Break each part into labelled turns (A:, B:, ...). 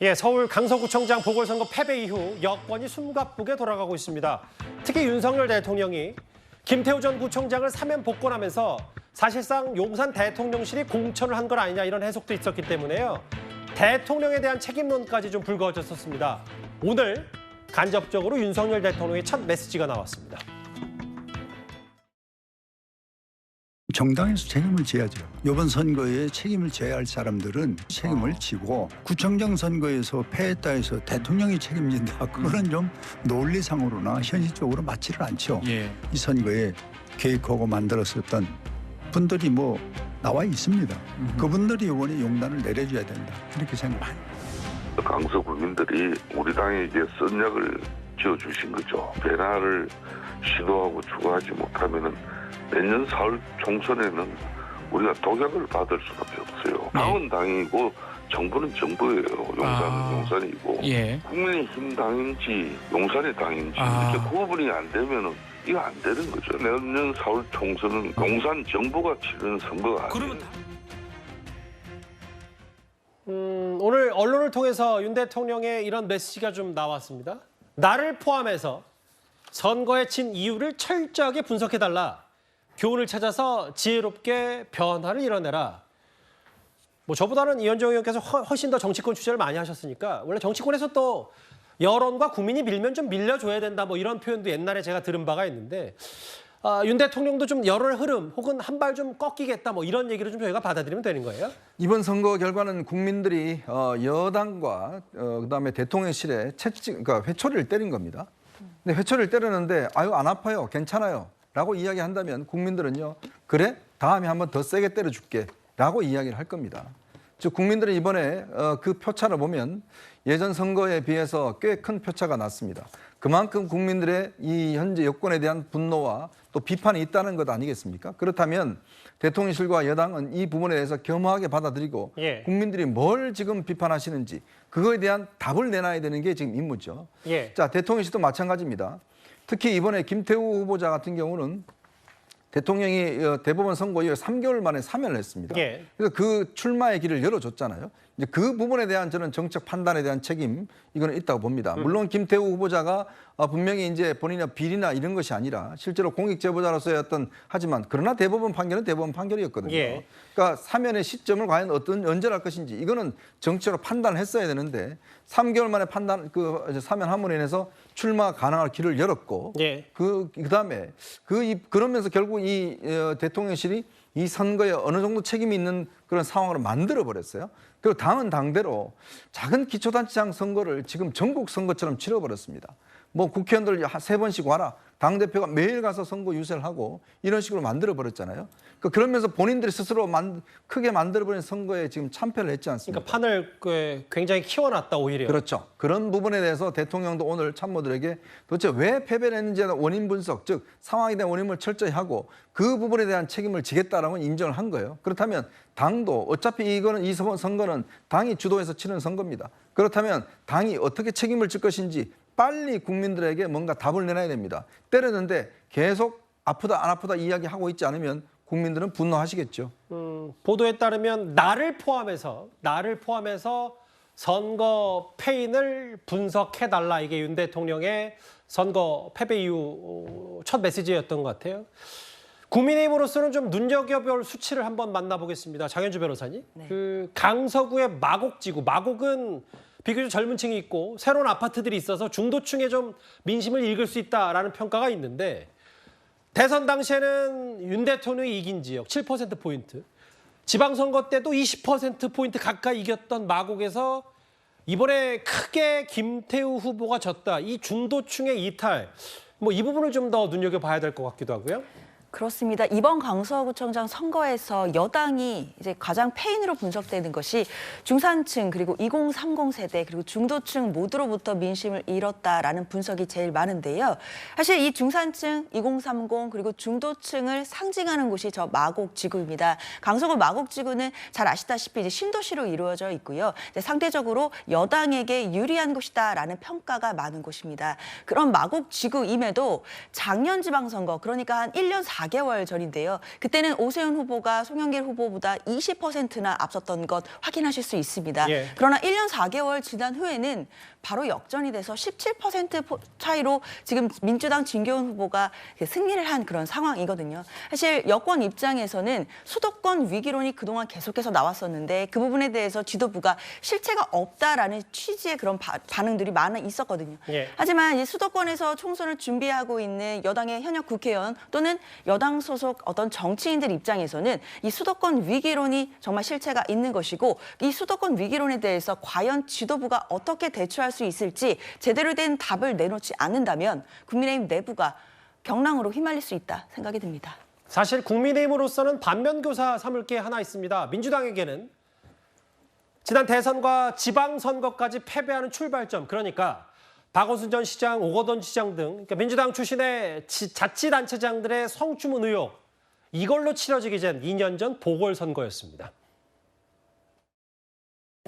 A: 예, 서울 강서구청장 보궐선거 패배 이후 여권이 숨가쁘게 돌아가고 있습니다. 특히 윤석열 대통령이 김태우 전 구청장을 사면 복권하면서 사실상 용산 대통령실이 공천을 한 건 아니냐 이런 해석도 있었기 때문에요. 대통령에 대한 책임론까지 좀 불거졌었습니다. 오늘 간접적으로 윤석열 대통령의 첫 메시지가 나왔습니다.
B: 정당에서 책임을 져야죠. 이번 선거에 책임을 져야 할 사람들은 책임을 지고 구청장 선거에서 패했다 해서 대통령이 책임진다. 그거는 좀 논리상으로나 현실적으로 맞지를 않죠.
C: 예.
B: 이 선거에 개입하고 만들었었던 분들이 뭐 나와 있습니다. 그분들이 이번에 용단을 내려줘야 된다. 이렇게 생각합니다.
D: 강서 구민들이 우리 당에게 쓴 약을 지어주신 거죠. 변화를 시도하고 추구하지 못하면은 내년 4월 총선에는 우리가 독약을 받을 수밖에 없어요. 당은 당이고 정부는 정부예요. 용산은 용산이고
C: 예.
D: 국민의힘 당인지 용산의 당인지 이렇게 구분이 안 되면은 이거 안 되는 거죠. 내년 4월 총선은 용산 정부가 치르는 선거가 아니에요.
A: 오늘 언론을 통해서 윤 대통령의 이런 메시지가 좀 나왔습니다. 나를 포함해서 선거에 진 이유를 철저하게 분석해달라. 교훈을 찾아서 지혜롭게 변화를 이뤄내라. 뭐 저보다는 이현정 의원께서 훨씬 더 정치권 취재를 많이 하셨으니까 원래 정치권에서 또 여론과 국민이 밀면 좀 밀려줘야 된다 뭐 이런 표현도 옛날에 제가 들은 바가 있는데 윤 대통령도 좀 여론의 흐름 혹은 한 발 좀 꺾이겠다 뭐 이런 얘기를 좀 저희가 받아들이면 되는 거예요?
C: 이번 선거 결과는 국민들이 여당과 그다음에 대통령실에 그러니까 회초리를 때린 겁니다. 근데 회초리를 때렸는데 아유 안 아파요, 괜찮아요 라고 이야기한다면 국민들은요 그래? 다음에 한번 더 세게 때려줄게 라고 이야기를 할 겁니다. 즉 국민들은 이번에 그 표차를 보면 예전 선거에 비해서 꽤 큰 표차가 났습니다. 그만큼 국민들의 이 현재 여권에 대한 분노와 또 비판이 있다는 것 아니겠습니까? 그렇다면 대통령실과 여당은 이 부분에 대해서 겸허하게 받아들이고 국민들이 뭘 지금 비판하시는지 그거에 대한 답을 내놔야 되는 게 지금 임무죠. 자, 대통령실도 마찬가지입니다. 특히 이번에 김태우 후보자 같은 경우는 대통령이 대법원 선거 이후에 3개월 만에 사면을 했습니다. 그래서 그 출마의 길을 열어줬잖아요. 이제 그 부분에 대한 저는 정책 판단에 대한 책임 이거는 있다고 봅니다. 물론 김태우 후보자가 분명히 이제 본인의 비리나 이런 것이 아니라 실제로 공익 제보자로서의 하지만 그러나 대법원 판결은 대법원 판결이었거든요. 그러니까 사면의 시점을 과연 언제할 것인지 이거는 정치적으로 판단을 했어야 되는데 3개월 만에 사면함으로 인해서 출마 가능할 길을 열었고 그다음에 그러면서 결국 이 대통령실이 이 선거에 어느 정도 책임이 있는 그런 상황으로 만들어 버렸어요. 그리고 당은 당대로 작은 기초단체장 선거를 지금 전국 선거처럼 치러버렸습니다. 뭐 국회의원들 3번씩 와라. 당대표가 매일 가서 선거 유세를 하고 이런 식으로 만들어버렸잖아요. 그러면서 본인들이 스스로 크게 만들어버린 선거에 지금 참패를 했지 않습니까?
A: 그러니까 판을 굉장히 키워놨다 오히려.
C: 그렇죠. 그런 부분에 대해서 대통령도 오늘 참모들에게 도대체 왜 패배를 했는지에 대한 원인 분석, 즉 상황에 대한 원인을 철저히 하고 그 부분에 대한 책임을 지겠다라고 인정을 한 거예요. 그렇다면 당도 어차피 이 선거는 당이 주도해서 치는 선거입니다. 그렇다면 당이 어떻게 책임을 질 것인지 빨리 국민들에게 뭔가 답을 내놔야 됩니다. 때렸는데 계속 아프다 안 아프다 이야기하고 있지 않으면 국민들은 분노하시겠죠.
A: 보도에 따르면 나를 포함해서 선거 패인을 분석해달라. 이게 윤 대통령의 선거 패배 이후 첫 메시지였던 것 같아요. 국민의힘으로서는 좀 눈여겨볼 수치를 한번 만나보겠습니다. 장현주 변호사님. 그 강서구의 마곡지구. 마곡은 비교적 젊은 층이 있고 새로운 아파트들이 있어서 중도층에 좀 민심을 읽을 수 있다라는 평가가 있는데 대선 당시에는 윤 대통령이 이긴 지역 7%포인트, 지방선거 때도 20%포인트 가까이 이겼던 마곡에서 이번에 크게 김태우 후보가 졌다. 이 중도층의 이탈, 뭐 이 부분을 좀 더 눈여겨봐야 될 것 같기도 하고요.
E: 그렇습니다. 이번 강서구청장 선거에서 여당이 이제 가장 패인으로 분석되는 것이 중산층 그리고 2030 세대 그리고 중도층 모두로부터 민심을 잃었다라는 분석이 제일 많은데요. 사실 이 중산층, 2030 그리고 중도층을 상징하는 곳이 저 마곡지구입니다. 강서구 마곡지구는 잘 아시다시피 이제 신도시로 이루어져 있고요. 상대적으로 여당에게 유리한 곳이다라는 평가가 많은 곳입니다. 그런 마곡지구임에도 작년 지방선거 그러니까 한 1년 4 4개월 전인데요. 그때는 오세훈 후보가 송영길 후보보다 20%나 앞섰던 것 확인하실 수 있습니다.
A: 예.
E: 그러나 1년 4개월 지난 후에는 바로 역전이 돼서 17% 차이로 지금 민주당 진교훈 후보가 승리를 한 그런 상황이거든요. 사실 여권 입장에서는 수도권 위기론이 그동안 계속해서 나왔었는데 그 부분에 대해서 지도부가 실체가 없다라는 취지의 그런 반응들이 많이 있었거든요.
A: 예.
E: 하지만 이 수도권에서 총선을 준비하고 있는 여당의 현역 국회의원 또는 여당 소속 어떤 정치인들 입장에서는 이 수도권 위기론이 정말 실체가 있는 것이고 이 수도권 위기론에 대해서 과연 지도부가 어떻게 대처할 수 있을지 제대로 된 답을 내놓지 않는다면 국민의힘 내부가 경랑으로 휘말릴 수 있다 생각이 듭니다.
A: 사실 국민의힘으로서는 반면교사 삼을 게 하나 있습니다. 민주당에게는 지난 대선과 지방선거까지 패배하는 출발점, 그러니까 박원순 전 시장, 오거돈 시장 등 그러니까 민주당 출신의 자치단체장들의 성추문 의혹, 이걸로 치러지기 전 2년 전 보궐선거였습니다.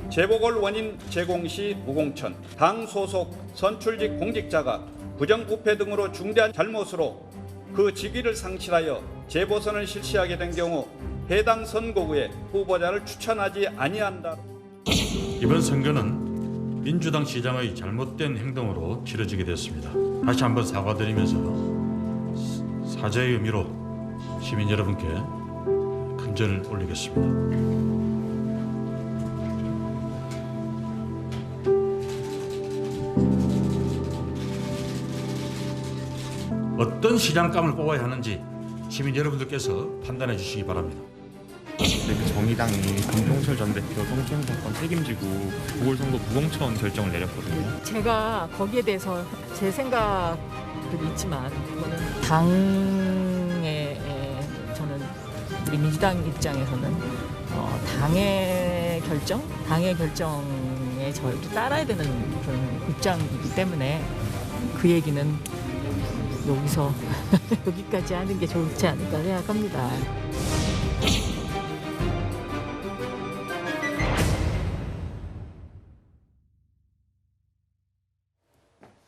F: 재보궐 원인 제공 시 무공천, 당 소속 선출직 공직자가 부정부패 등으로 중대한 잘못으로 그 직위를 상실하여 재보선을 실시하게 된 경우 해당 선거구에 후보자를 추천하지 아니한다.
G: 이번 선거는 민주당 시장의 잘못된 행동으로 치러지게 됐습니다. 다시 한번 사과드리면서 사죄의 의미로 시민 여러분께 큰절을 올리겠습니다. 어떤 시장감을 뽑아야 하는지 시민 여러분들께서 판단해 주시기 바랍니다.
H: 정의당이 김종철 전 대표 성추행 사건 책임지고 보궐선거 무공천 결정을 내렸거든요.
I: 제가 거기에 대해서 제 생각들이 있지만 그거는 당의 저는 우리 민주당 입장에서는 당의 결정에 저희도 따라야 되는 그런 입장이기 때문에 그 얘기는 여기서 여기까지 하는 게 좋지 않을까 생각합니다.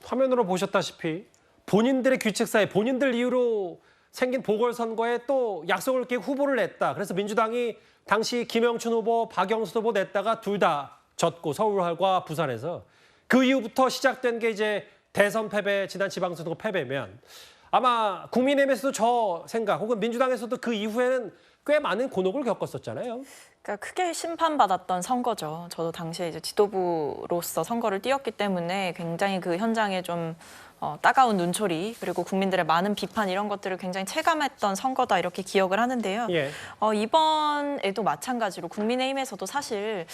A: 화면으로 보셨다시피 본인들의 규칙사에 본인들 이유로 생긴 보궐선거에 또 약속을 깨고 후보를 냈다. 그래서 민주당이 당시 김영춘 후보, 박영수 후보 냈다가 둘 다 졌고 서울과 부산에서 그 이후부터 시작된 게 이제 대선 패배, 지난 지방선거 패배면 아마 국민의힘에서도 저 생각 혹은 민주당에서도 그 이후에는 꽤 많은 곤혹을 겪었었잖아요.
J: 그러니까 크게 심판받았던 선거죠. 저도 당시에 이제 지도부로서 선거를 뛰었기 때문에 굉장히 그 현장에 좀 따가운 눈초리 그리고 국민들의 많은 비판 이런 것들을 굉장히 체감했던 선거다 이렇게 기억을 하는데요.
A: 예.
J: 이번에도 마찬가지로 국민의힘에서도 사실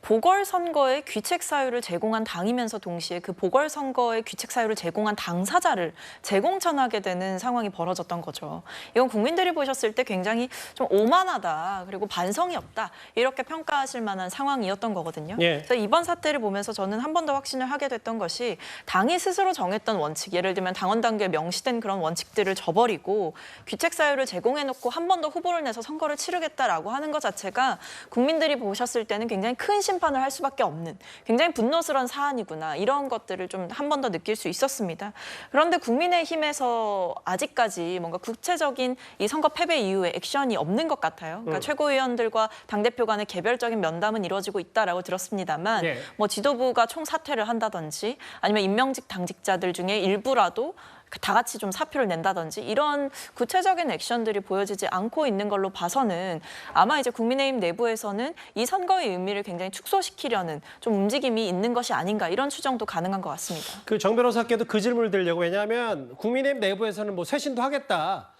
J: 보궐선거의 귀책 사유를 제공한 당이면서 동시에 그 보궐선거의 귀책 사유를 제공한 당사자를 재공천하게 되는 상황이 벌어졌던 거죠. 이건 국민들이 보셨을 때 굉장히 좀 오만하다 그리고 반성이 없다 이렇게 평가하실 만한 상황이었던 거거든요.
A: 예.
J: 그래서 이번 사태를 보면서 저는 한 번 더 확신을 하게 됐던 것이 당이 스스로 정했던 원칙, 예를 들면 당원 단계에 명시된 그런 원칙들을 저버리고 귀책 사유를 제공해놓고 한 번 더 후보를 내서 선거를 치르겠다라고 하는 것 자체가 국민들이 보셨을 때는 굉장히 큰 심판을 할 수밖에 없는 굉장히 분노스러운 사안이구나 이런 것들을 좀 한 번 더 느낄 수 있었습니다. 그런데 국민의힘에서 아직까지 뭔가 구체적인 이 선거 패배 이후에 액션이 없는 것 같아요. 그러니까 최고위원들과 당대표 간의 개별적인 면담은 이루어지고 있다라고 들었습니다만
A: 네.
J: 뭐 지도부가 총사퇴를 한다든지 아니면 임명직 당직자들 중에 일부라도 다 같이 좀 사표를 낸다든지 이런 구체적인 액션들이 보여지지 않고 있는 걸로 봐서는 아마 이제 국민의힘 내부에서는 이 선거의 의미를 굉장히 축소시키려는 좀 움직임이 있는 것이 아닌가 이런 추정도 가능한 것 같습니다.
A: 그 정 변호사께도 그 질문을 드리려고 왜냐하면 국민의힘 내부에서는 뭐 쇄신도 하겠다.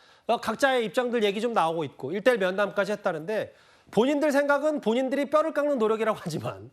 A: 각자의 입장들 얘기 좀 나오고 있고 1대1 면담까지 했다는데 본인들 생각은 본인들이 뼈를 깎는 노력이라고 하지만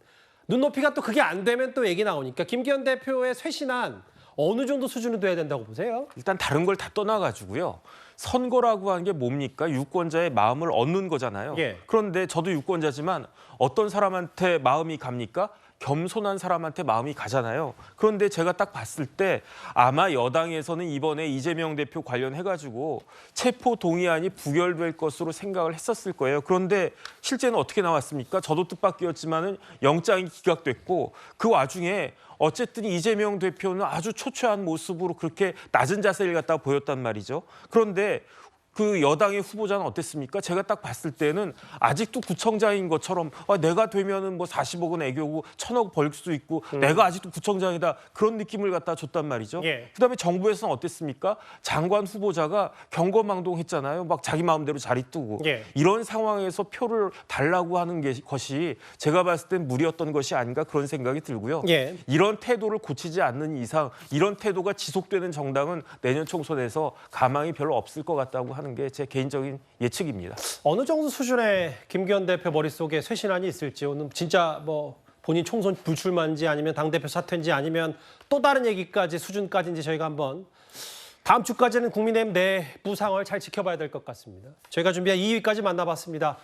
A: 눈높이가 또 그게 안 되면 또 얘기 나오니까 김기현 대표의 쇄신안 어느 정도 수준이 돼야 된다고 보세요?
K: 일단 다른 걸 다 떠나가지고요. 선거라고 하는 게 뭡니까? 유권자의 마음을 얻는 거잖아요.
A: 예.
K: 그런데 저도 유권자지만 어떤 사람한테 마음이 갑니까? 겸손한 사람한테 마음이 가잖아요. 그런데 제가 딱 봤을 때 아마 여당에서는 이번에 이재명 대표 관련해가지고 체포 동의안이 부결될 것으로 생각을 했었을 거예요. 그런데 실제는 어떻게 나왔습니까? 저도 뜻밖이었지만은 영장이 기각됐고 그 와중에 어쨌든 이재명 대표는 아주 초췌한 모습으로 그렇게 낮은 자세를 갖다 보였단 말이죠. 그런데 그 여당의 후보자는 어땠습니까? 제가 딱 봤을 때는 아직도 구청장인 것처럼 내가 되면은 뭐 40억 원 애교고 1,000억 벌 수도 있고 내가 아직도 구청장이다 그런 느낌을 갖다 줬단 말이죠.
A: 예.
K: 그다음에 정부에서는 어땠습니까? 장관 후보자가 경거망동했잖아요. 막 자기 마음대로 자리 뜨고
A: 예.
K: 이런 상황에서 표를 달라고 하는 것이 제가 봤을 땐 무리였던 것이 아닌가 그런 생각이 들고요.
A: 예.
K: 이런 태도를 고치지 않는 이상 이런 태도가 지속되는 정당은 내년 총선에서 가망이 별로 없을 것 같다고 하는 게 제 개인적인 예측입니다.
A: 어느 정도 수준의 김기현 대표 머릿속에 쇄신안이 있을지 오늘 진짜 뭐 본인 총선 불출마인지 아니면 당대표 사퇴인지 아니면 또 다른 얘기까지 수준까지인지 저희가 한번 다음 주까지는 국민의힘 내부 상황을 잘 지켜봐야 될 것 같습니다. 저희가 준비한 2위까지 만나봤습니다.